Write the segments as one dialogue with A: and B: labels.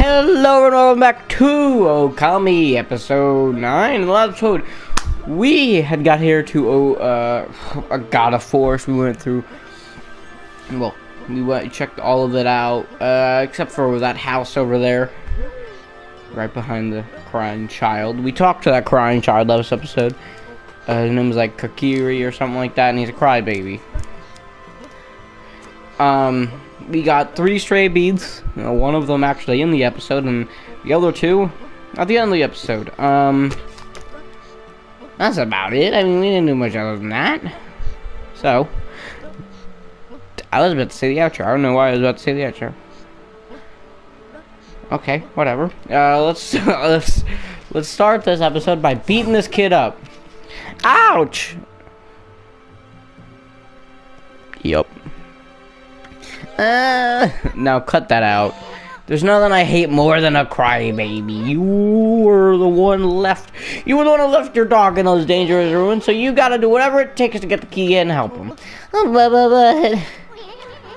A: Hello and welcome back to Okami episode 9. In the last episode, we had got here to a God of Force. We went through, well, checked all of it out, except for that house over there, right behind the crying child. We talked to that crying child last episode. His name was like Kakiri or something like that, and he's a crybaby. We got 3 stray beads, one of them actually in the episode, and the other 2 at the end of the episode. That's about it. I mean, we didn't do much other than that. So, I was about to say the outro. I don't know why I was about to say the outro. Okay, whatever. Let's start this episode by beating this kid up. Ouch! Yup. Now cut that out. There's nothing I hate more than a crybaby. You were the one who left your dog in those dangerous ruins, so you gotta do whatever it takes to get the key and help him.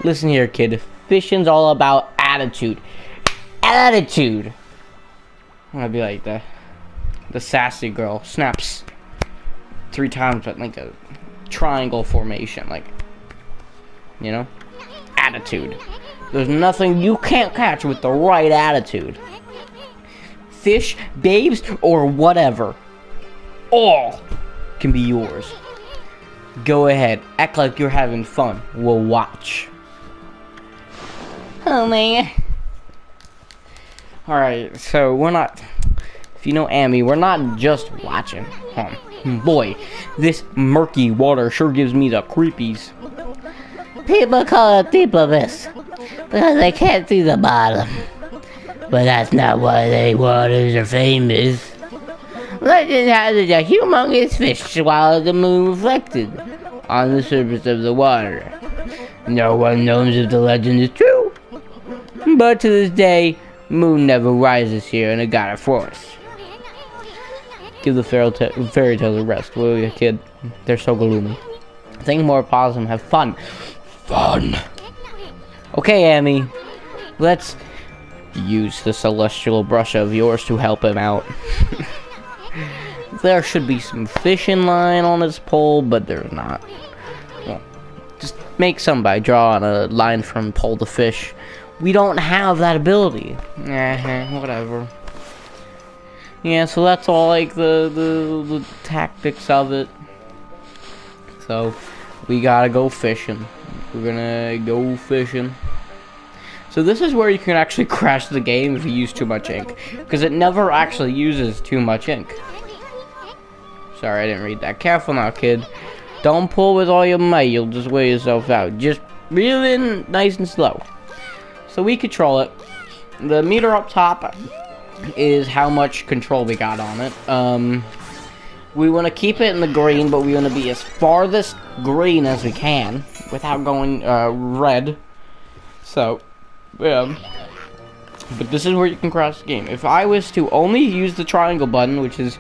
A: Listen here, kid. Fishing's all about attitude. Attitude. I'm gonna be like the sassy girl. Snaps 3 times, but like a triangle formation, like, you know? Attitude. There's nothing you can't catch with the right attitude. Fish, babes, or whatever. All can be yours. Go ahead. Act like you're having fun. We'll watch. Oh, man. Alright, so we're not... If you know Amy, we're not just watching. Boy, this murky water sure gives me the creepies. People call it deep abyss because they can't see the bottom. But that's not why they waters are famous. Legend has it a humongous fish swallowed the moon reflected on the surface of the water. No one knows if the legend is true, but to this day, moon never rises here in a God of Force. Give the fairy tales a rest, will you, kid? They're so gloomy. Think more positive, have fun. Fun. Okay, Amy. Let's use the celestial brush of yours to help him out. There should be some fishing line on his pole, but there's not. Well, just make somebody draw on a line from pole to fish. We don't have that ability. Whatever. Yeah, so that's all like the tactics of it. So we gotta go fishing. We're gonna go fishing. So this is where you can actually crash the game if you use too much ink, because it never actually uses too much ink. Sorry, I didn't read that. Careful now, kid. Don't pull with all your might. You'll just wear yourself out. Just reel in nice and slow. So we control it. The meter up top is how much control we got on it. We want to keep it in the green, but we want to be as farthest green as we can without going red. So, but this is where you can cross the game. If I was to only use the triangle button, which is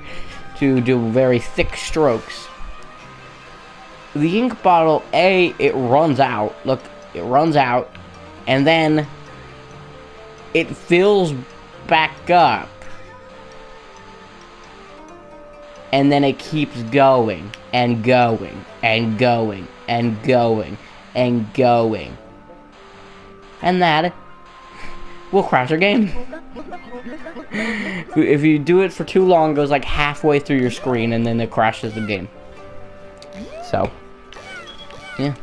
A: to do very thick strokes, the ink bottle, it runs out. Look, it runs out, and then it fills back up. And then it keeps going, and going, and going, and going, and going. And that will crash your game. If you do it for too long, it goes like halfway through your screen, and then it crashes the game. So, yeah.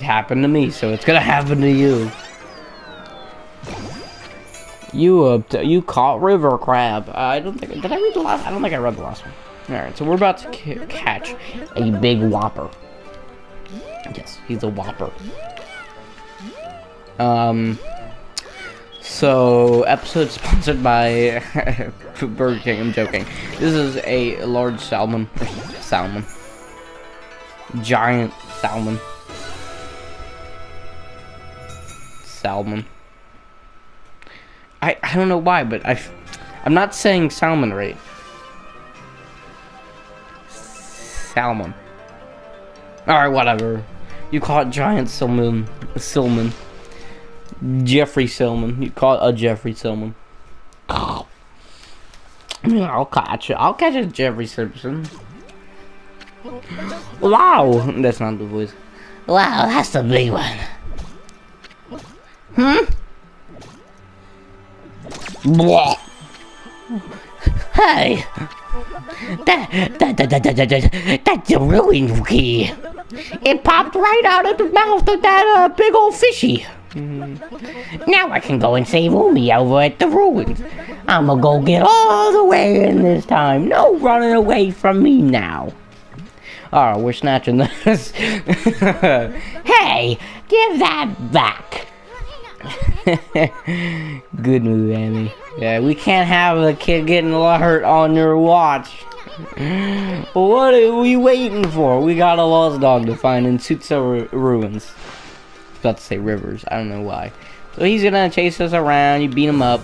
A: It happened to me, so it's gonna happen to you. You caught river crab. Did I read the last? I don't think I read the last one. Alright, so we're about to catch a big whopper. Yes, he's a whopper. So, episode sponsored by Burger King. I'm joking. This is a large salmon. Giant salmon. I don't know why, but I'm not saying salmon right. Salmon. Alright, whatever. You caught giant salmon. Jeffrey Silman. You call it a Jeffrey Silman. I'll catch it. I'll catch a Jeffrey Simpson. Wow, that's not the voice. Wow, that's the big one. Blah. Hey, that's a ruined key. It popped right out of the mouth of that big old fishy. Now I can go and save Umi over at the ruins. I'ma go get all the way in this time. No running away from me now. Oh, we're snatching this. Hey, give that back. Good move, Amy. Yeah, we can't have a kid getting hurt on your watch. What are we waiting for? We got a lost dog to find in Tsuta ruins. I was about to say rivers. I don't know why. So he's gonna chase us around. You beat him up.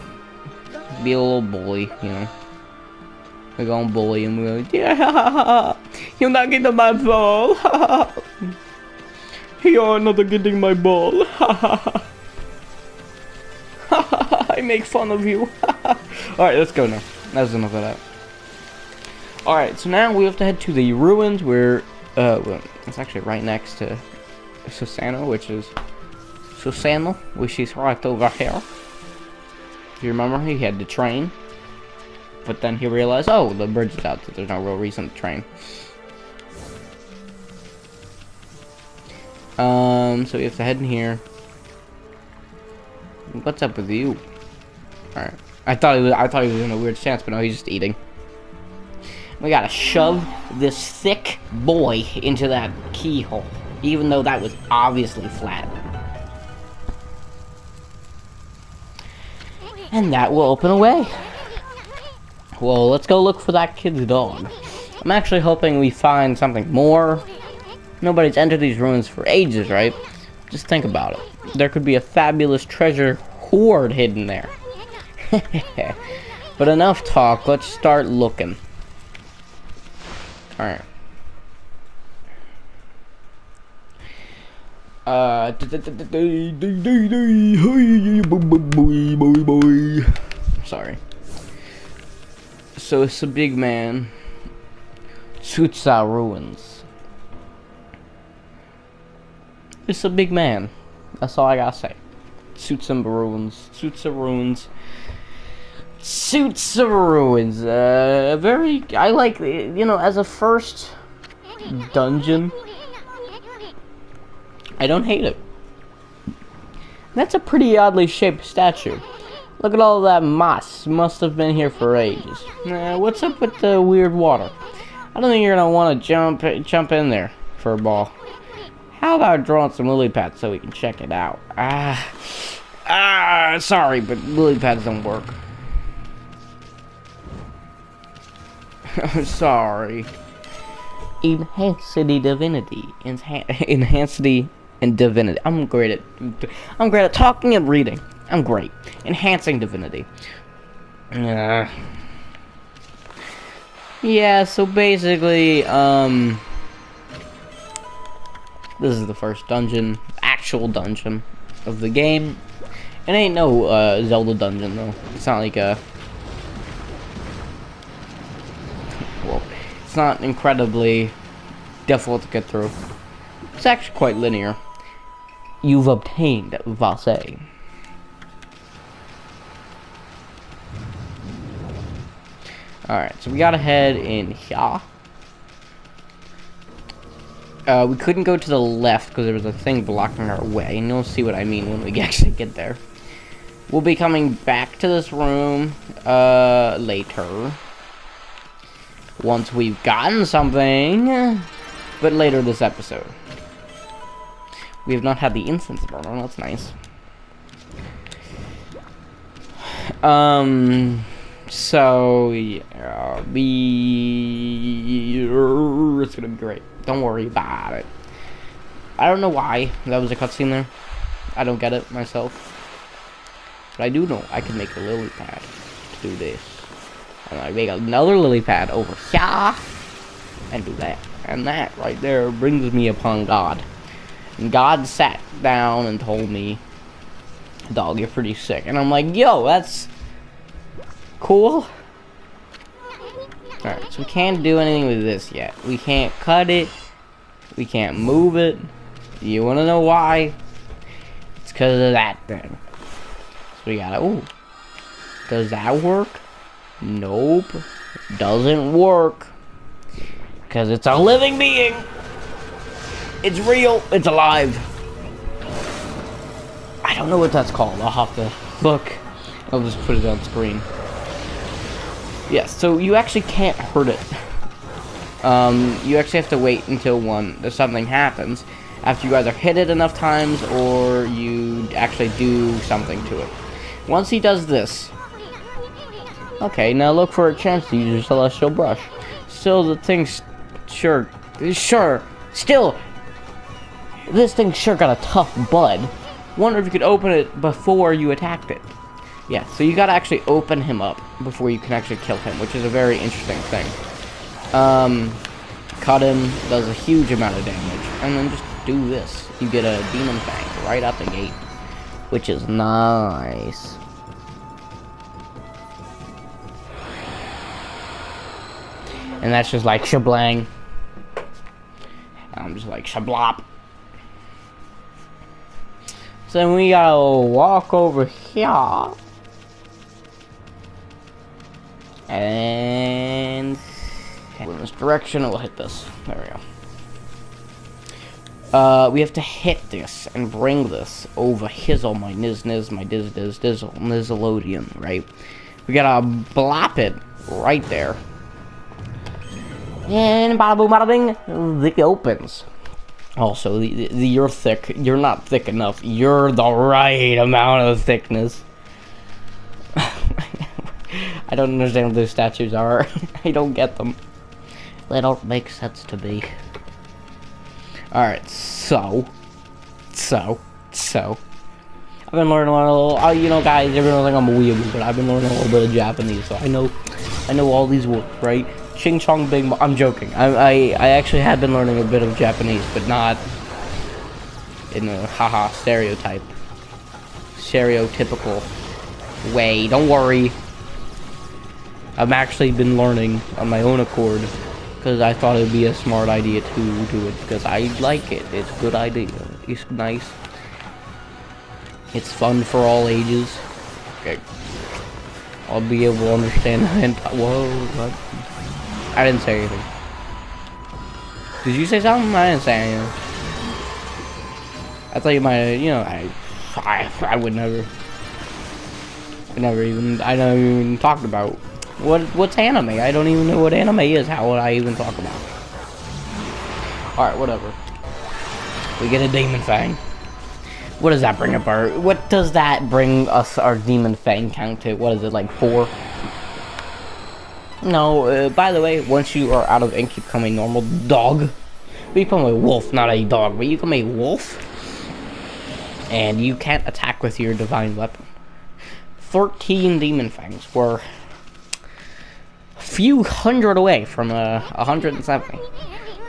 A: Be a little bully, you know. We're gonna bully him. We're like, yeah, you're not getting my ball. You're not getting my ball. I make fun of you. Alright, let's go now. That's enough of that. Alright, so now we have to head to the ruins where, well, it's actually right next to Susano, which is right over here. You remember, he had to train. But then he realized, oh, the bridge is out, so there's no real reason to train. So we have to head in here. What's up with you? Alright. I thought he was in a weird stance, but no, he's just eating. We gotta shove this thick boy into that keyhole, even though that was obviously flat. And that will open a way. Well, let's go look for that kid's dog. I'm actually hoping we find something more. Nobody's entered these ruins for ages, right? Just think about it. There could be a fabulous treasure hoard hidden there. But enough talk, let's start looking. Alright. Sorry. So it's a big man. Tsuta ruins. It's a big man. That's all I gotta say. Tsuta ruins. Tsuta ruins. Tsuta ruins. Very. I like, you know, as a first dungeon, I don't hate it. That's a pretty oddly shaped statue. Look at all that moss. Must have been here for ages. What's up with the weird water? I don't think you're gonna want to jump in there for a ball. How about drawing some lily pads so we can check it out? Sorry, but lily pads don't work. Sorry. Enhancedy divinity. Enhancedy and divinity. I'm great at talking and reading. I'm great. Enhancing divinity. Yeah, so basically, this is the first dungeon, actual dungeon of the game. It ain't no Zelda dungeon though. It's not like a, well, it's not incredibly difficult to get through. It's actually quite linear. You've obtained Vase. Alright, so we gotta head in here. We couldn't go to the left because there was a thing blocking our way, and you'll see what I mean when we actually get there. We'll be coming back to this room later. Once we've gotten something, but later this episode. We have not had the incense burner, that's nice. So, yeah, it's gonna be great. Don't worry about it. I don't know why that was a cutscene there. I don't get it myself. But I do know I can make a lily pad to do this. And I make another lily pad over here. And do that. And that right there brings me upon God. And God sat down and told me, Dog, you're pretty sick. And I'm like, yo, that's cool. Alright, so we can't do anything with this yet. We can't cut it. We can't move it. You wanna know why? It's because of that thing. So we gotta, ooh. Does that work? Nope. Doesn't work. Because it's a living being. It's real. It's alive. I don't know what that's called. I'll have to look. I'll just put it on screen. Yeah, so you actually can't hurt it. You actually have to wait until something happens. After you either hit it enough times or you actually do something to it. Once he does this. Okay, now look for a chance to use your celestial brush. Still, the thing's still, this thing sure got a tough bud. Wonder if you could open it before you attacked it. Yeah, so you gotta actually open him up before you can actually kill him, which is a very interesting thing. Cut him, does a huge amount of damage, and then just do this. You get a demon fang right out the gate, which is nice. And that's just like shablang. I'm just like shablop. So then we gotta walk over here. And in this direction, we'll hit this. There we go. We have to hit this and bring this over hizzle, my niz, my dizzle, Nickelodeon, right? We gotta blop it right there. And bada boom, bada bing, it opens. Also, you're thick. You're not thick enough. You're the right amount of thickness. I don't understand what those statues are. I don't get them. They don't make sense to me. Alright, so. I've been learning a little, you know, guys, everyone think I'm a weeaboo, but I've been learning a little bit of Japanese, so I know all these words, right? Ching chong bing. I'm joking. I actually have been learning a bit of Japanese, but not in a stereotypical way. Don't worry. I've actually been learning on my own accord because I thought it would be a smart idea to do it because I like it. It's a good idea. It's nice. It's fun for all ages. Okay. I'll be able to understand. Whoa, what? I didn't say anything. Did you say something? I didn't say anything. I thought you might, you know, I would never. I never even talked about what's anime. I don't even know what anime is. How would I even talk about it? Alright, whatever. We get a demon fang. What does that bring up what does that bring us our demon fang count to? What is it, like 4? No, by the way, once you are out of ink, you become a normal dog. You become a wolf, not a dog, but you become a wolf. And you can't attack with your divine weapon. 13 demon fangs were a few hundred away from 170.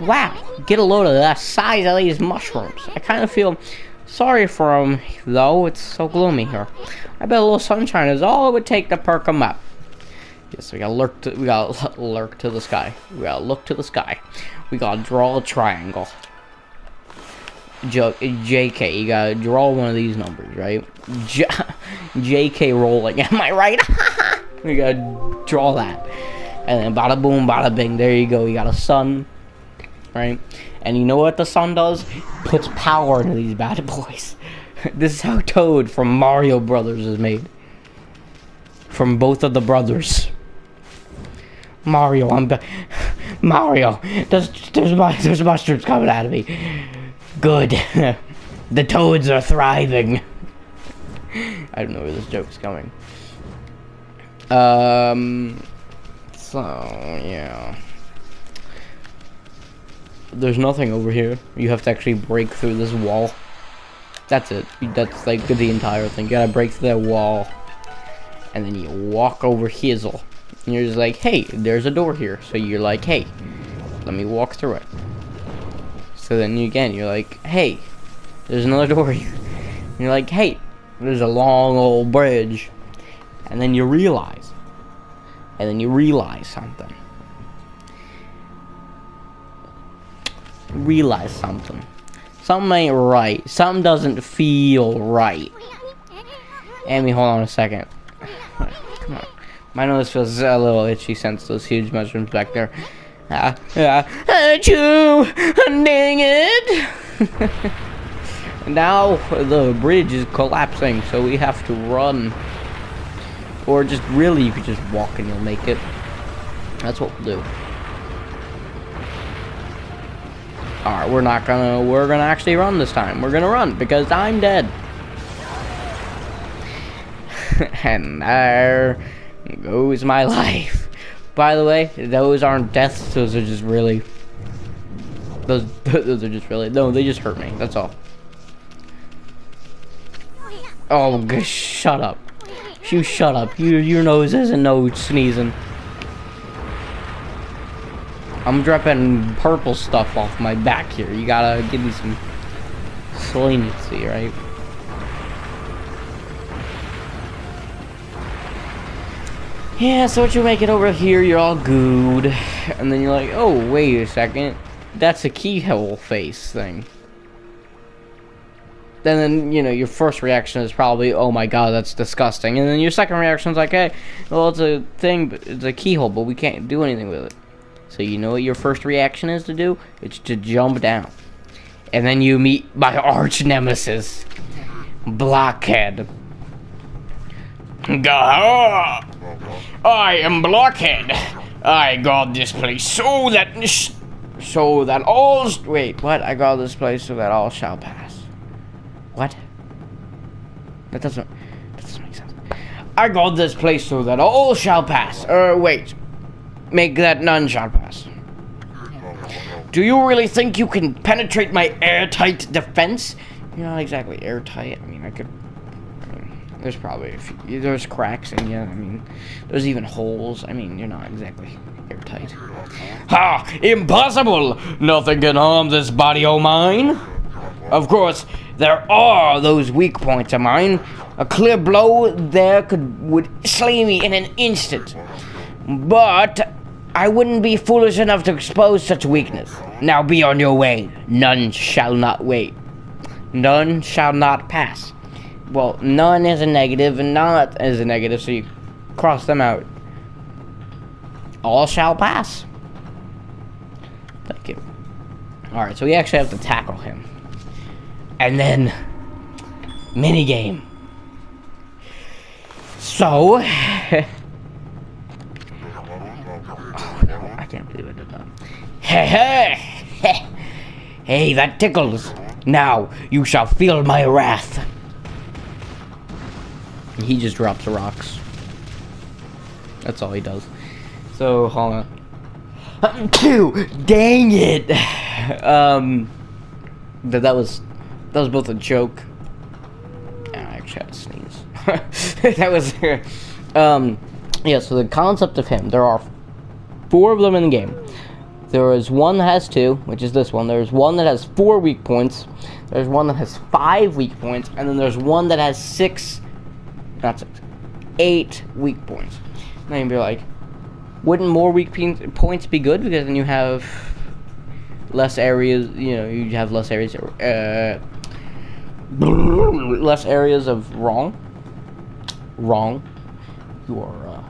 A: Wow, get a load of that size of these mushrooms. I kind of feel sorry for them, though. It's so gloomy here. I bet a little sunshine is all it would take to perk them up. Yes, we gotta lurk to the sky. We gotta look to the sky. We gotta draw a triangle. JK, you gotta draw one of these numbers, right? JK rolling, am I right? We gotta draw that. And then bada boom, bada bing, there you go. You got a sun, right? And you know what the sun does? Puts power into these bad boys. This is how Toad from Mario Brothers is made. From both of the brothers. Mario, Mario, there's mushrooms coming out of me. Good. The toads are thriving. I don't know where this joke's going. So, yeah. There's nothing over here. You have to actually break through this wall. That's it. That's like the entire thing. You gotta break through that wall. And then you walk over Hizzle. And you're just like, hey, there's a door here. So you're like, hey, let me walk through it. So then you're like, hey, there's another door here. And you're like, hey, There's a long old bridge. And then you realize. And then you realize something. Realize something. Something ain't right. Something doesn't feel right. Amy, hold on a second. Come on. My nose feels a little itchy since those huge mushrooms back there. Achoo! Dang it! Now the bridge is collapsing, so we have to run. Or just really, you could just walk and you'll make it. That's what we'll do. Alright, we're gonna actually run this time. We're gonna run because I'm dead. And there goes my life. By the way, those aren't deaths, those are just really... Those are just really... No, they just hurt me, that's all. Oh, gosh, shut up. You shut up. Your nose isn't no sneezing. I'm dropping purple stuff off my back here. You gotta give me some leniency, right? Yeah, so once you make it over here, you're all good. And then you're like, oh, wait a second. That's a keyhole face thing. And then, you know, your first reaction is probably, oh my god, that's disgusting. And then your second reaction is like, hey, well, it's a thing, but it's a keyhole, but we can't do anything with it. So you know what your first reaction is to do? It's to jump down. And then you meet my arch nemesis, Blockhead. Gah! I am Blockhead. I got this place so that all... Wait, what? I got this place so that all shall pass. What? That doesn't make sense. I got this place so that all shall pass. Wait. Make that none shall pass. Do you really think you can penetrate my airtight defense? You're not exactly airtight. I mean, there's probably a few, there's cracks in you. I mean, there's even holes. I mean, you're not exactly airtight. Ha! Impossible! Nothing can harm this body o' mine. Of course, there are those weak points of mine. A clear blow there would slay me in an instant. But I wouldn't be foolish enough to expose such weakness. Now be on your way. None shall not wait. None shall not pass. Well, none is a negative and not is a negative, so you cross them out. All shall pass. Thank you. Alright, so we actually have to tackle him. And then, minigame. So, I can't believe I did that. Hey, that tickles. Now, you shall feel my wrath. He just drops rocks. That's all he does. So, hold on. Dang it! That was both a joke. I actually had to sneeze. That was yeah, so the concept of him, there are 4 of them in the game. There is one that has 2, which is this one. There's one that has 4 weak points. There's one that has 5 weak points, and then there's one that has 8 weak points. Now you'd be like, wouldn't more weak points be good? Because then you have less areas, you know, you have less areas, less areas of wrong. You are a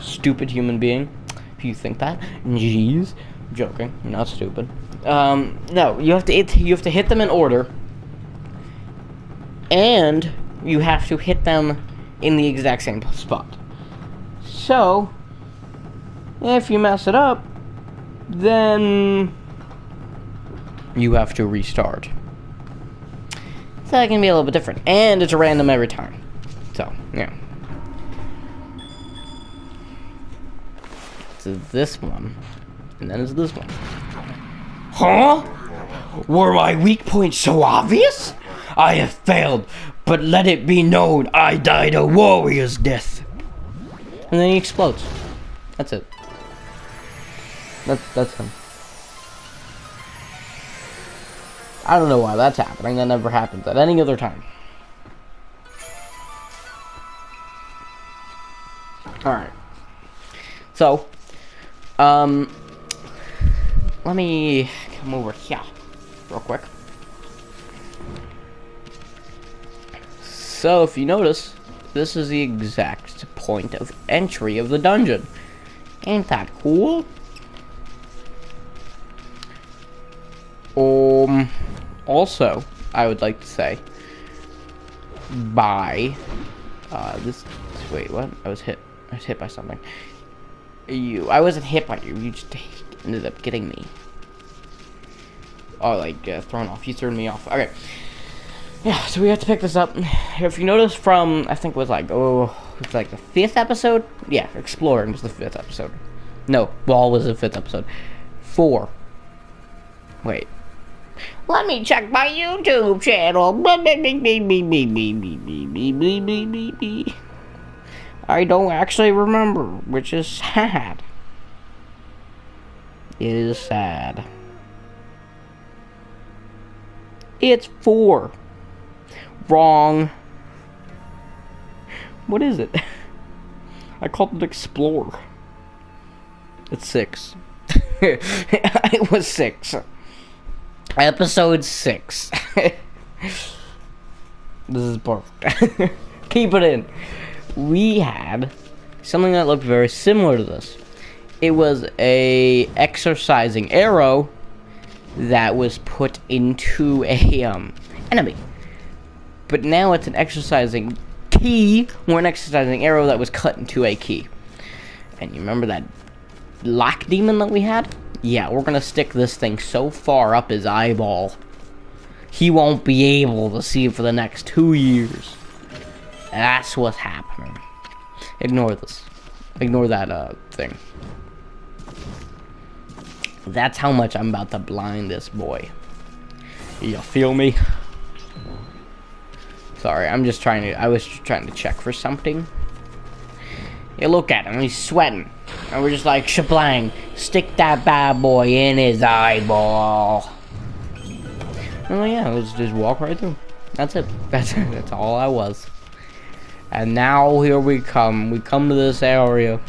A: stupid human being if you think that. Jeez, joking. You're not stupid. No, you have to hit them in order, and you have to hit them in the exact same spot. So, if you mess it up, then you have to restart. So that can be a little bit different, and it's random every time. So, yeah. So this one, and then it's this one. Huh? Were my weak points so obvious? I have failed, but let it be known I died a warrior's death. And then he explodes. That's it. That's him. I don't know why that's happening. That never happens at any other time. Alright. So, let me come over here real quick. So, if you notice, this is the exact point of entry of the dungeon. Ain't that cool? Also, I would like to say, wait, what? I was hit by something. I wasn't hit by you. You just ended up getting me. Oh, like, thrown off. You threw me off. Okay. Yeah, so we have to pick this up. If you notice from, I think it was like, it's like the 5th episode? Yeah, Exploring was the 5th episode. No, Ball was the 5th episode. 4. Wait. Let me check my YouTube channel. I don't actually remember, which is sad. It is sad. It's 4. Wrong. What is it? I called it Explore. It's 6. It was 6. Episode 6. This is perfect. Keep it in. We had something that looked very similar to this. It was a exercising arrow that was put into a enemy. But now it's an exercising key, or an exercising arrow that was cut into a key. And you remember that black demon that we had? Yeah, we're gonna stick this thing so far up his eyeball, he won't be able to see for the next 2 years. That's what's happening. Ignore this. Ignore that, thing. That's how much I'm about to blind this boy. You feel me? Sorry, I was just trying to check for something. Yeah, look at him, he's sweating. And we're just like, shablang, stick that bad boy in his eyeball. Oh yeah, let's just walk right through. That's it. That's all I was. And now here we come. We come to this area.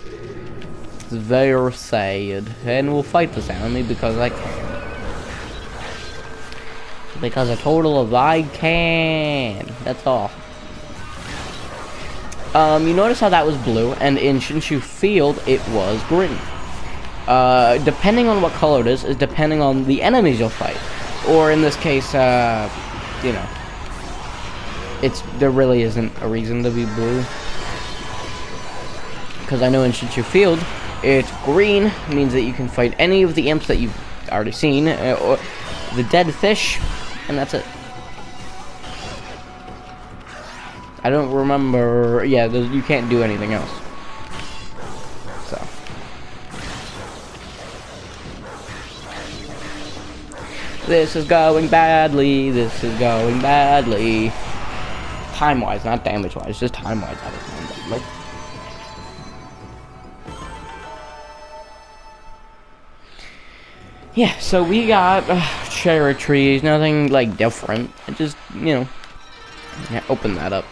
A: It's very sad. And we'll fight this enemy because I can. Because a total of I can. That's all. You notice how that was blue, and in Shinshu Field, it was green. Depending on what color it is depending on the enemies you'll fight. Or in this case, you know, there really isn't a reason to be blue. Because I know in Shinshu Field, it's green, means that you can fight any of the imps that you've already seen, or the dead fish, and that's it. I don't remember. Yeah, you can't do anything else. So. This is going badly. This is going badly. Time-wise, not damage-wise. Just time-wise. I don't remember. Yeah, so we got cherry trees. Nothing, like, different. It just, you know. Yeah, open that up.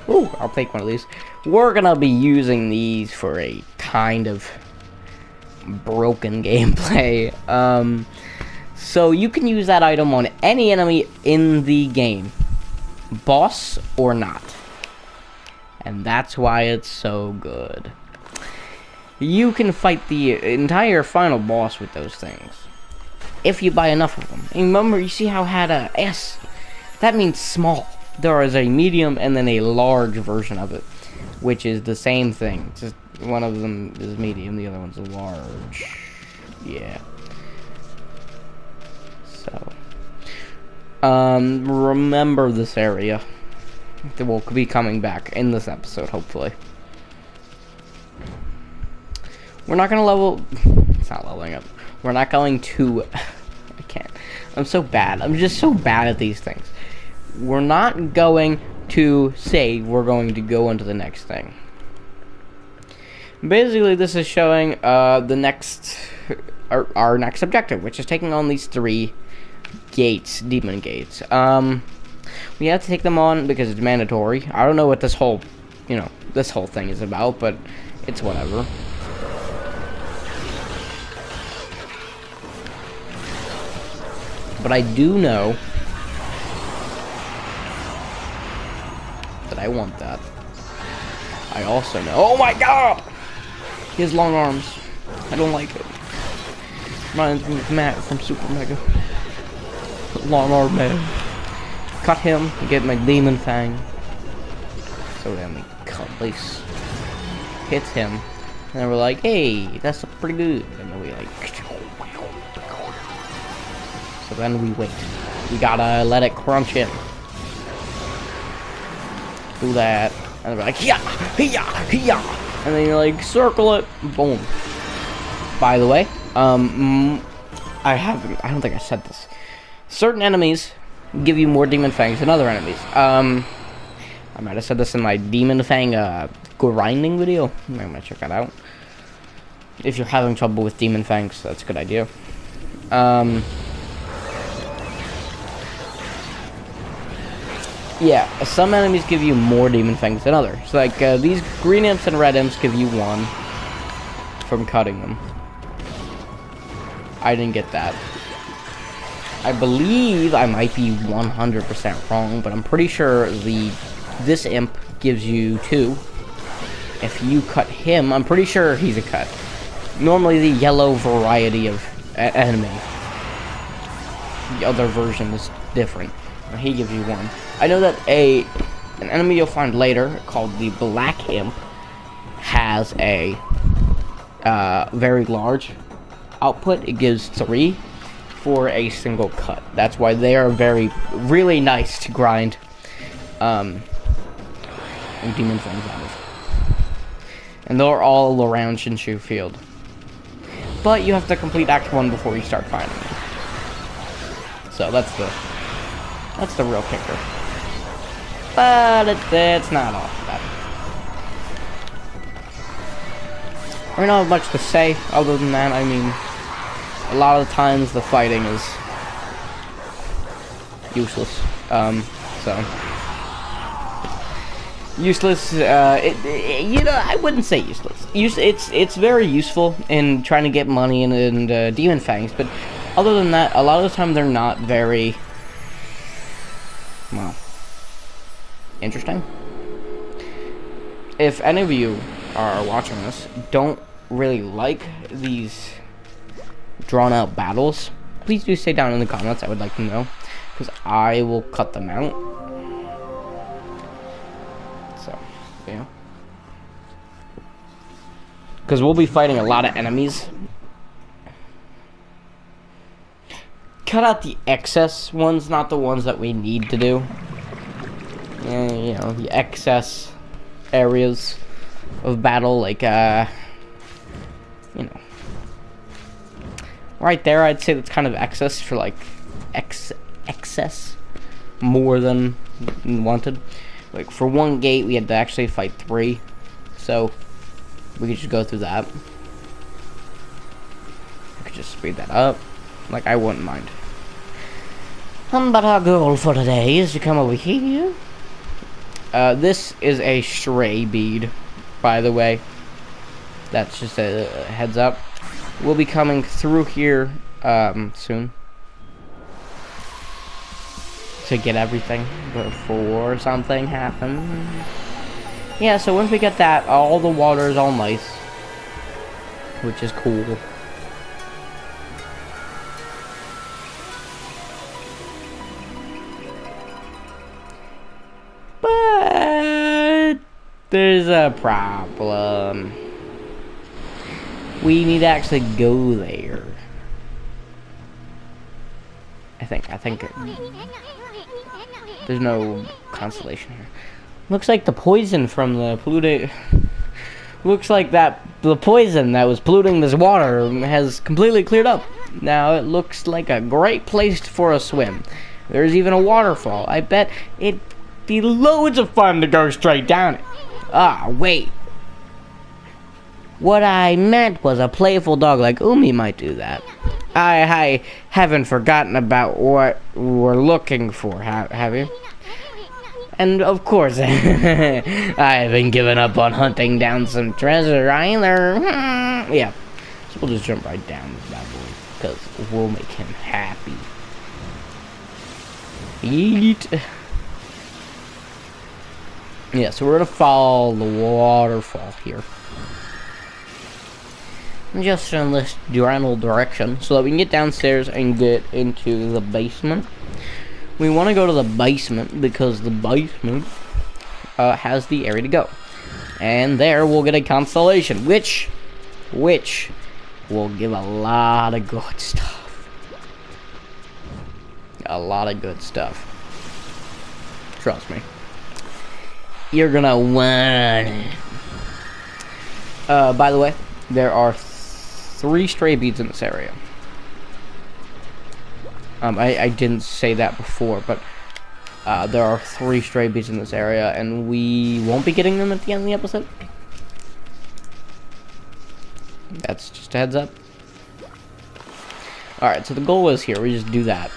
A: Ooh, I'll take one of these. We're gonna be using these for a kind of broken gameplay. So you can use that item on any enemy in the game, boss or not. And that's why it's so good. You can fight the entire final boss with those things, if you buy enough of them. And remember, you see how it had a S? That means small. There is a medium and then a large version of it, which is the same thing. Just one of them is medium, the other one's large. Yeah. So, remember this area. We'll be coming back in this episode, hopefully. We're not gonna level. It's not leveling up. We're not going to. I can't. I'm so bad. I'm just so bad at these things. We're not going to say we're going to go into the next thing. Basically, this is showing the next, our next objective, which is taking on these 3 gates, demon gates. We have to take them on because it's mandatory. I don't know what this whole, you know, this whole thing is about, but it's whatever. But I do know that I want that. I also know. Oh my god! He has long arms. I don't like it. Reminds me of Matt from Super Mega. Long arm man. Cut him to get my demon fang. So then we cut Lace. Hits him. And then we're like, hey, that's pretty good. And then we like. So then we wait. We gotta let it crunch in. Do that. And we're like, yeah, yeah, yeah. And then you're like, circle it. Boom. By the way, I don't think I said this. Certain enemies give you more demon fangs than other enemies. I might have said this in my demon fang grinding video. I'm gonna check that out. If you're having trouble with demon fangs, that's a good idea. Yeah, some enemies give you more demon fangs than others. So like these green imps and red imps give you 1 from cutting them. I didn't get that. I believe I might be 100% wrong, but I'm pretty sure this imp gives you 2. If you cut him, I'm pretty sure he's a cut. Normally the yellow variety of enemy. The other version is different. He gives you 1. I know that an enemy you'll find later called the Black Imp has a very large output. It gives 3 for a single cut. That's why they are really nice to grind and demon fangs out of. And they're all around Shinshu Field. But you have to complete Act 1 before you start finding them. So that's the real kicker. But it's not all that. I don't have much to say other than that. I mean, a lot of the times the fighting is useless. Useless. You know, I wouldn't say useless. It's very useful in trying to get money and demon fangs, but other than that, a lot of the time they're not very, well, interesting. If any of you are watching this, don't really like these drawn out battles, please do say down in the comments. I would like to know, because I will cut them out. So, yeah. Because we'll be fighting a lot of enemies. Cut out the excess ones, not the ones that we need to do. You know, the excess areas of battle, like, you know. Right there, I'd say that's kind of excess for, like, excess more than wanted. Like, for one gate, we had to actually fight 3. So, we could just go through that. We could just speed that up. Like, I wouldn't mind. But our goal for today is to come over here. This is a stray bead, by the way. That's just a heads up. We'll be coming through here soon to get everything before something happens. Yeah, so once we get that, all the water is all nice, which is cool. But there's a problem. We need to actually go there. I think there's no constellation here. Looks like the poison from the polluted. Looks like the poison that was polluting this water has completely cleared up. Now it looks like a great place for a swim. There's even a waterfall. I bet it'd be loads of fun to go straight down it. Ah, wait. What I meant was a playful dog like Umi might do that. I haven't forgotten about what we're looking for, have you? And of course, I haven't given up on hunting down some treasure either. Yeah, so we'll just jump right down this bad boy, because we'll make him happy. Eat. Yeah, so we're gonna follow the waterfall here. Just in this general direction, so that we can get downstairs and get into the basement. We want to go to the basement because the basement has the area to go, and there we'll get a constellation, which will give a lot of good stuff. A lot of good stuff. Trust me. You're gonna want it. By the way, there are 3 stray beads in this area. I didn't say that before, but there are 3 stray beads in this area, and we won't be getting them at the end of the episode. That's just a heads up. Alright, so the goal is here, we just do that.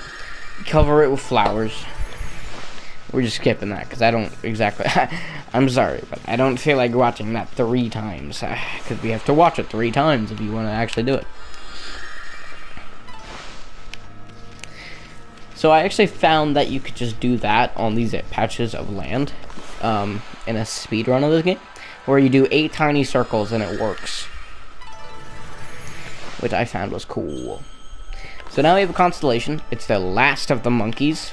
A: Cover it with flowers. We're just skipping that, because I don't exactly... I'm sorry, but I don't feel like watching that 3 times. Because we have to watch it 3 times if you want to actually do it. So I actually found that you could just do that on these patches of land in a speedrun of this game, where you do 8 tiny circles and it works, which I found was cool. So now we have a constellation. It's the last of the monkeys,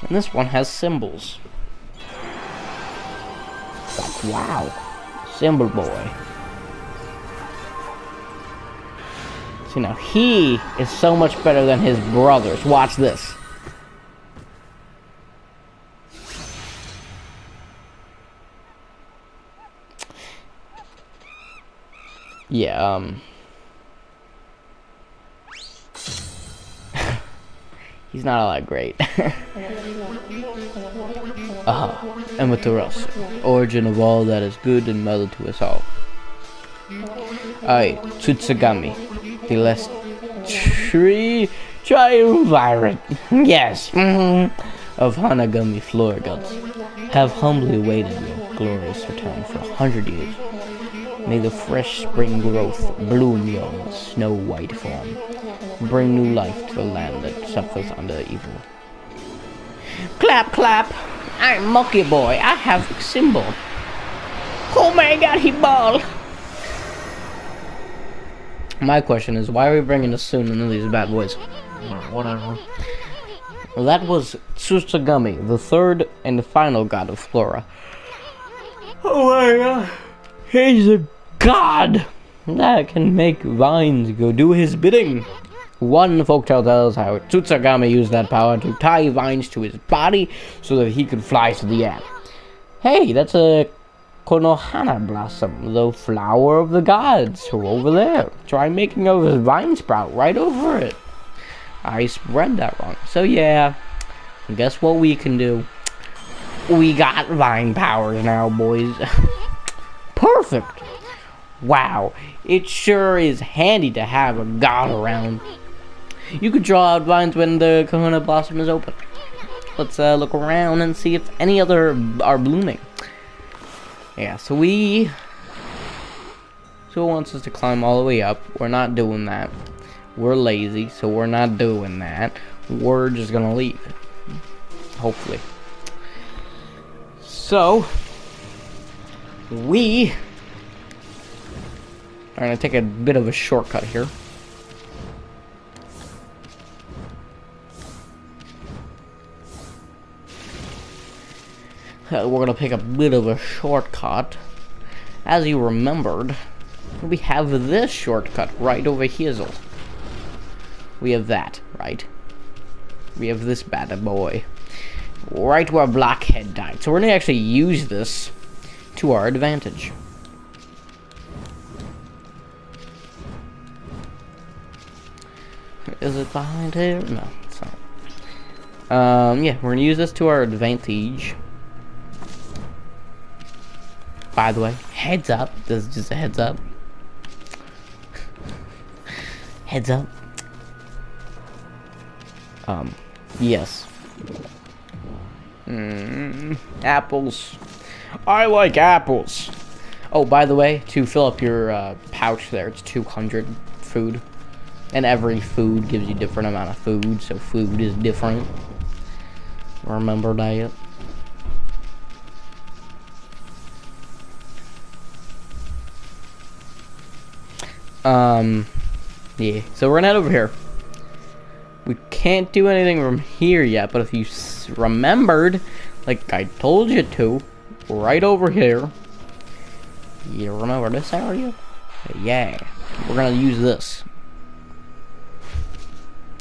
A: and this one has symbols. Like, wow, symbol boy. See, now he is so much better than his brothers. Watch this. Yeah, he's not all that great. Amaterasu, origin of all that is good and mother to us all. I, Tsutsugami, the last triumvirate, yes, of Hanagami flora gods, have humbly awaited your glorious return for 100 years. May the fresh spring growth bloom your snow-white form, bring new life to the land that suffers under evil. Clap, clap! I'm Monkey Boy. I have a symbol. Oh my God, he ball! My question is, why are we bringing us soon into these bad boys? Whatever. Well, that was Tsutsugami, the 3rd and final god of flora. Oh my God. He's a god that can make vines go do his bidding. One folktale tells how Tsutsugami used that power to tie vines to his body so that he could fly to the air. Hey, that's a Konohana blossom, the flower of the gods, who over there. Try making a vine sprout right over it. I read that wrong. So yeah, guess what we can do? We got vine powers now, boys. Perfect. Wow, it sure is handy to have a god around. You could draw out vines when the Konohana blossom is open. Let's look around and see if any other are blooming. Yeah, so it wants us to climb all the way up. We're not doing that. We're lazy, so we're not doing that. We're just gonna leave. Hopefully. So, we are gonna take a bit of a shortcut here. We're gonna pick a bit of a shortcut. As you remembered, we have this shortcut right over here. We have that, right? We have this bad boy right where Blockhead died. So we're gonna actually use this to our advantage. Is it behind here? No, it's not. Yeah, we're gonna use this to our advantage. By the way, heads up. This is just a heads up. Heads up. Yes. Apples. I like apples. Oh, by the way, to fill up your pouch there, it's 200 food. And every food gives you different amount of food, so food is different. Remember that. Yeah, so we're gonna head over here. We can't do anything from here yet, but if you remembered, like I told you to, right over here. You remember this area? Yeah, we're gonna use this.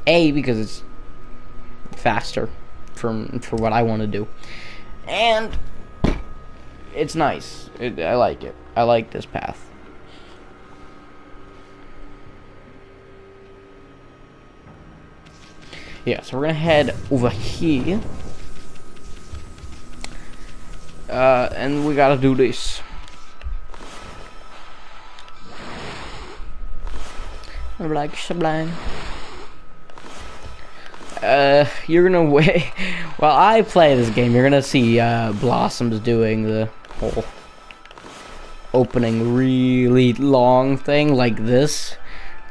A: Because it's faster for what I want to do, and it's nice. I like it. I like this path. Yeah, so we're gonna head over here, and we gotta do this. Like sublime. You're gonna wait while I play this game. You're gonna see Blossom's doing the whole opening really long thing like this.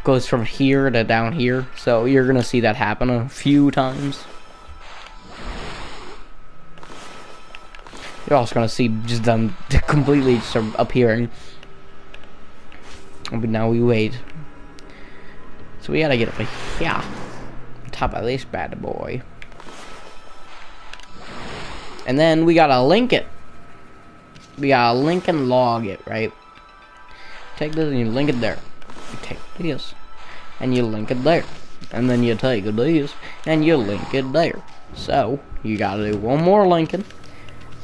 A: Goes from here to down here, so you're gonna see that happen a few times. You're also gonna see just them completely just appearing. But now we wait. So we gotta get up here, on top of this bad boy, and then we gotta link it. We gotta link and log it, right? Take this and you link it there. You take this and you link it there, and then you take this and you link it there. So you gotta do one more linking.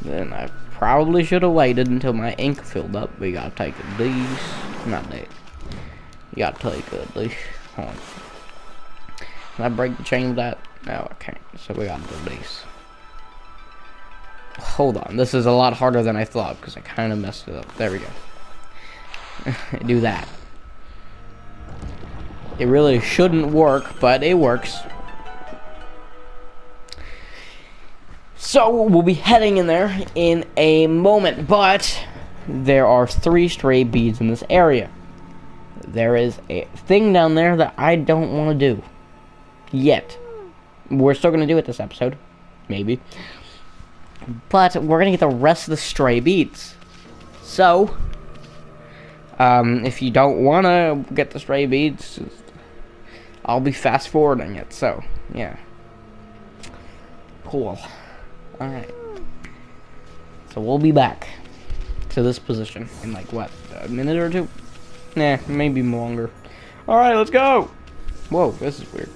A: Then I probably should have waited until my ink filled up. We gotta take these, not that. You gotta take these. Hold on. Can I break the chain with that? No, I can't. So we gotta do these. Hold on. This is a lot harder than I thought because I kind of messed it up. There we go. Do that. It really shouldn't work, but it works. So we'll be heading in there in a moment, but there are 3 stray beads in this area. There is a thing down there that I don't want to do yet. We're still going to do it this episode, maybe, but we're going to get the rest of the stray beads. So if you don't want to get the stray beads, I'll be fast forwarding it. So yeah, cool. Alright, so we'll be back to this position in like what, a minute or two? Nah, maybe longer. Alright, let's go! Whoa, this is weird.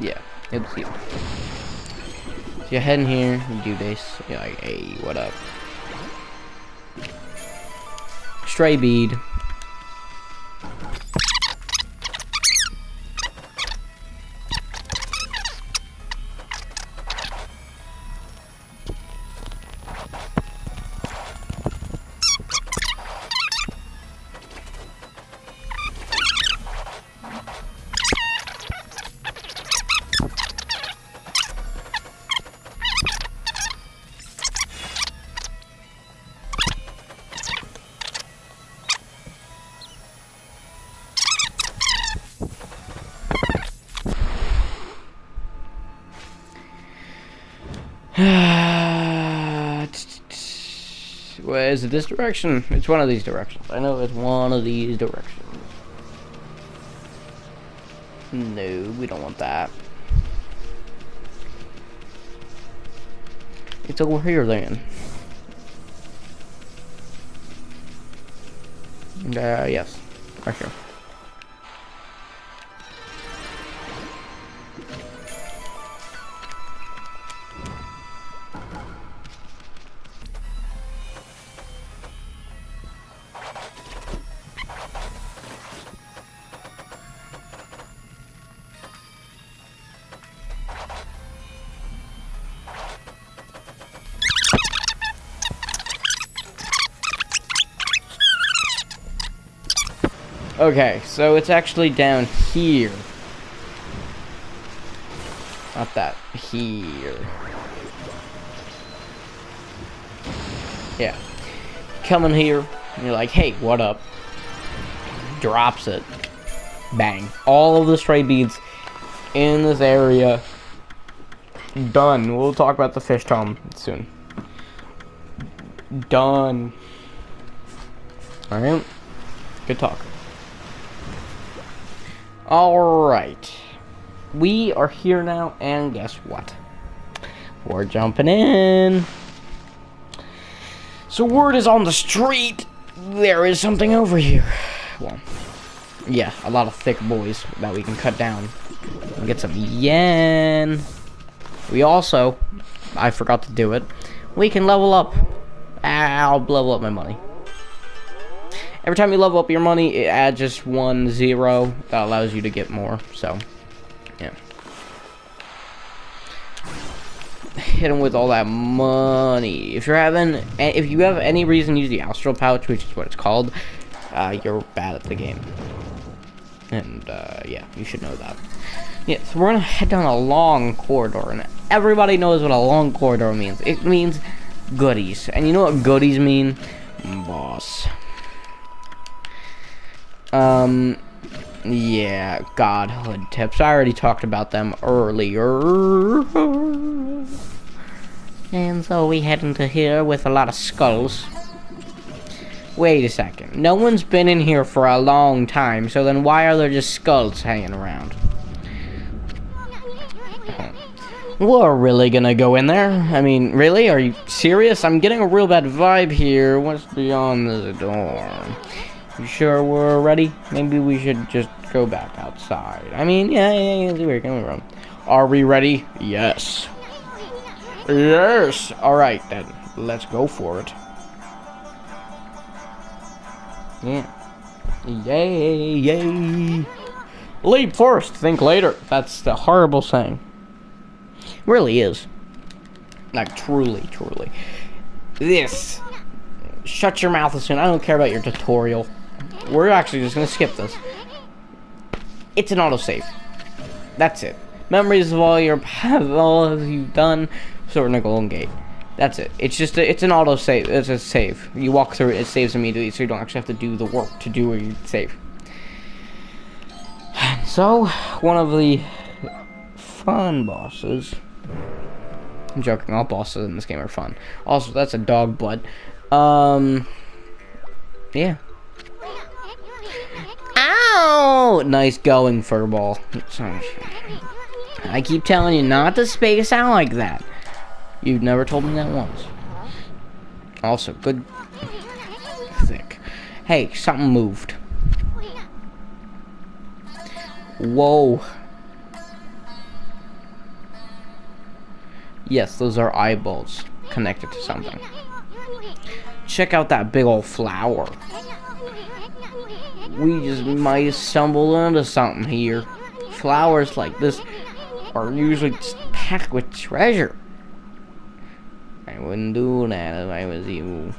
A: Yeah, it's you. So you head in here, you do this, you're like, hey, what up? Stray bead. Well, is it this direction? It's one of these directions. I know it's one of these directions. No, we don't want that. It's over here then. Yes. Right here. Okay, so it's actually down here. Not that. Here. Yeah. Come in here, and you're like, hey, what up? Drops it. Bang. All of the stray beads in this area. Done. We'll talk about the fish tome soon. Done. Alright. Good talk. Alright. We are here now, and guess what? We're jumping in. So word is on the street, there is something over here. Well, yeah, a lot of thick boys that we can cut down and get some yen. We also, I forgot to do it, we can level up. I'll level up my money. Every time you level up your money, it adds just 1 0. That allows you to get more, so, yeah. Hit him with all that money. If you have any reason to use the astral pouch, which is what it's called, you're bad at the game. And yeah, you should know that. Yeah, so we're gonna head down a long corridor, and everybody knows what a long corridor means. It means goodies, and you know what goodies mean? Boss. Yeah, godhood tips. I already talked about them earlier. And so we head into here with a lot of skulls. Wait a second. No one's been in here for a long time, so then why are there just skulls hanging around? We're really gonna go in there? I mean, really? Are you serious? I'm getting a real bad vibe here. What's beyond the door? You sure we're ready? Maybe we should just go back outside. I mean, yeah, we're coming from. Are we ready? Yes. Yes! Alright then, let's go for it. Yeah. Yay, yay. Leap first, think later. That's the horrible saying. Really is. Like, truly. This. Shut your mouth as soon. I don't care about your tutorial. We're actually just gonna skip this. It's an autosave. That's it. Memories of all you've done. Sword in a golden gate. That's it. It's just it's an autosave. It's a save. You walk through it, it saves immediately, so you don't actually have to do the work to do a save. So, one of the fun bosses. I'm joking, all bosses in this game are fun. Also, that's a dog butt. Yeah. Ow! Nice going, furball. I keep telling you not to space out like that. You've never told me that once. Also, good. Thick. Hey, something moved. Whoa. Yes, those are eyeballs connected to something. Check out that big old flower. We just might stumble into something here. Flowers like this are usually just packed with treasure. I wouldn't do that if I was you.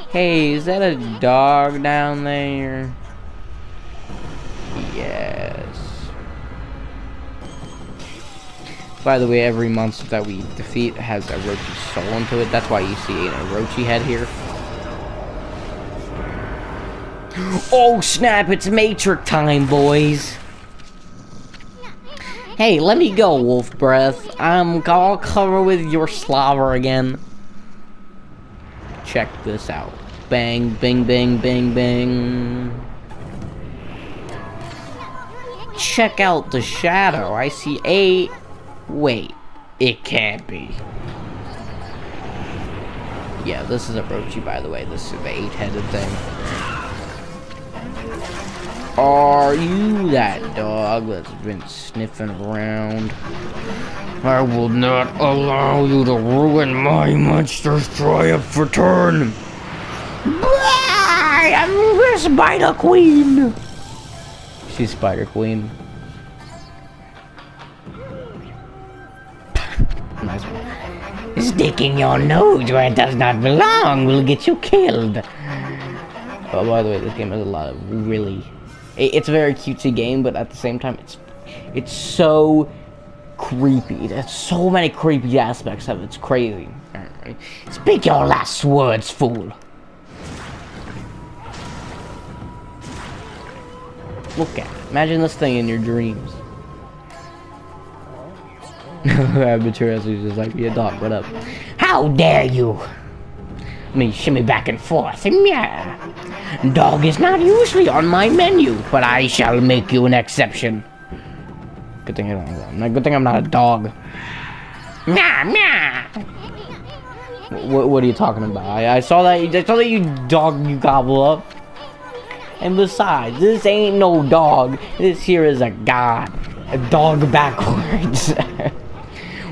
A: Hey, is that a dog down there? Yes. By the way, every monster that we defeat has a Orochi soul into it. That's why you see an Orochi head here. Oh snap, it's Matrix time, boys. Hey, let me go, wolf breath. I'm all covered with your slobber again. Check this out. Bang, bing, bang, bang, bang. Check out the shadow. I see a... Wait, it can't be. Yeah, this is a Orochi, by the way. This is the 8-headed thing. Are you that dog that's been sniffing around? I will not allow you to ruin my monster's triumphant return. I'm the Spider Queen. She's Spider Queen. Nice one. Sticking your nose where it does not belong will get you killed. Oh, by the way, this game has a lot of really... It's a very cutesy game, but at the same time, it's so creepy. There's so many creepy aspects of it. It's crazy. Right. Speak your last words, fool. Look at it. Imagine this thing in your dreams. Amaterasu just like, yeah, dog, what up? How dare you? Me shimmy back and forth. Yeah. Dog is not usually on my menu, but I shall make you an exception. Good thing I'm not a dog. Nah, nah. What are you talking about? I saw that you dog, you gobble up. And besides, this ain't no dog. This here is a god. A dog backwards.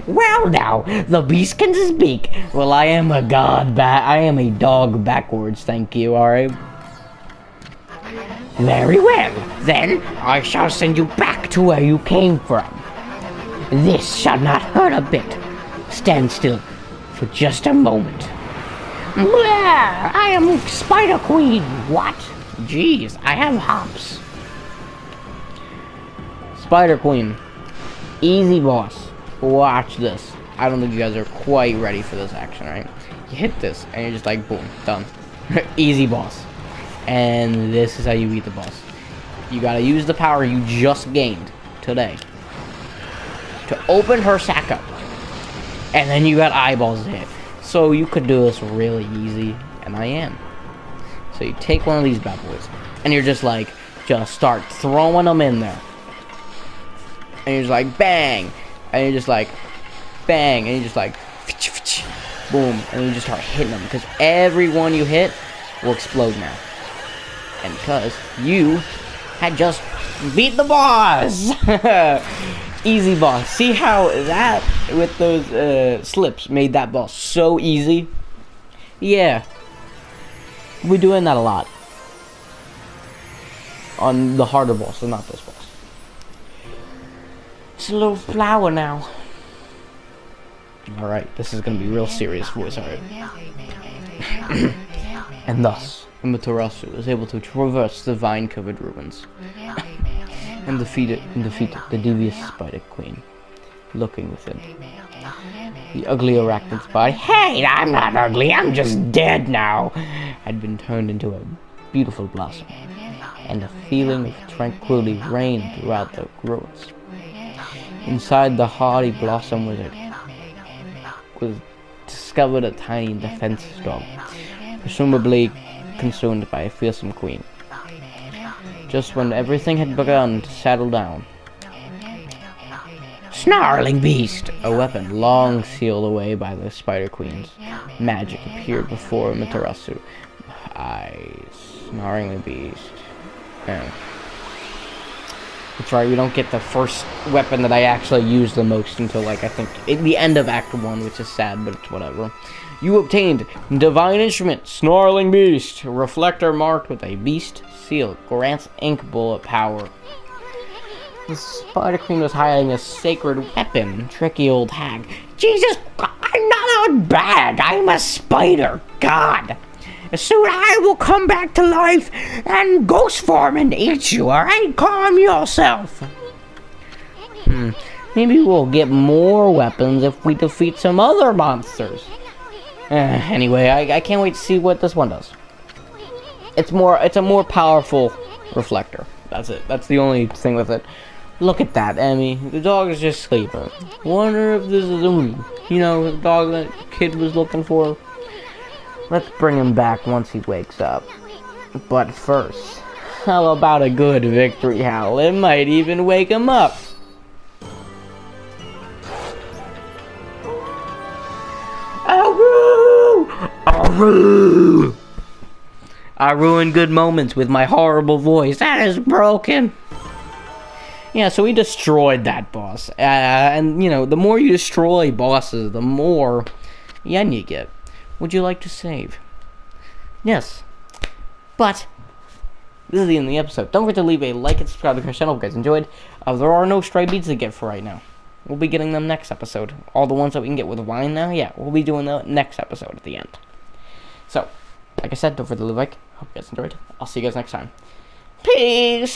A: Well now, the beast can speak. Well, I am a god I am a dog backwards, thank you, alright? Very well, then I shall send you back to where you came from. This shall not hurt a bit. Stand still for just a moment. Blah! I am Spider Queen. What? Jeez, I have hops. Spider Queen. Easy boss. Watch this. I don't think you guys are quite ready for this action, right? You hit this, and you're just like, boom, done. Easy boss. And this is how you beat the boss. You gotta use the power you just gained today to open her sack up. And then you got eyeballs to hit. So you could do this really easy, and I am. So you take one of these bad boys, and you're just like, just start throwing them in there. And you're just like, bang! And you're just like, bang! And you're just like, boom! And you just start hitting them, because every one you hit will explode now. And because you had just beat the boss! Easy boss. See how that, with those slips, made that boss so easy? Yeah. We're doing that a lot. On the harder bosses, not this boss. It's a little flower now. Alright, this is gonna be real serious voice, alright. And thus, Amaterasu was able to traverse the vine-covered ruins and defeated the devious Spider Queen, looking within. The ugly arachnid's body, hey, I'm not ugly, I'm just dead now, had been turned into a beautiful blossom, and a feeling of tranquility reigned throughout the ruins. Inside the hardy blossom was discovered a tiny defenseless dog, presumably consumed by a fearsome queen. Just when everything had begun to settle down, snarling beast, a weapon long sealed away by the Spider Queen's magic, appeared before Amaterasu. Snarling beast. Yeah. That's right, we don't get the first weapon that I actually use the most until, like, I think, at the end of Act 1, which is sad, but it's whatever. You obtained Divine Instrument, Snarling Beast, Reflector marked with a beast seal, grants ink bullet power. The Spider Queen was hiding a sacred weapon, tricky old hag. Jesus, I'm not a bag, I'm a spider god. Soon I will come back to life and ghost form and eat you, alright? Calm yourself. Maybe we'll get more weapons if we defeat some other monsters. Anyway, I can't wait to see what this one does. It's a more powerful reflector. That's it. That's the only thing with it. Look at that, Emmy. The dog is just sleeping. Wonder if this is the dog that kid was looking for. Let's bring him back once he wakes up. But first, how about a good victory howl? It might even wake him up. Aroo! Aroo! I ruin good moments with my horrible voice. That is broken. Yeah, so we destroyed that boss. And, the more you destroy bosses, the more yen you get. Would you like to save? Yes. But this is the end of the episode. Don't forget to leave a like and subscribe to our channel if you guys enjoyed. There are no stray beads to get for right now. We'll be getting them next episode. All the ones that we can get with wine now, yeah, we'll be doing the next episode at the end. So, like I said, don't forget to leave a like, Hope you guys enjoyed. I'll see you guys next time. Peace!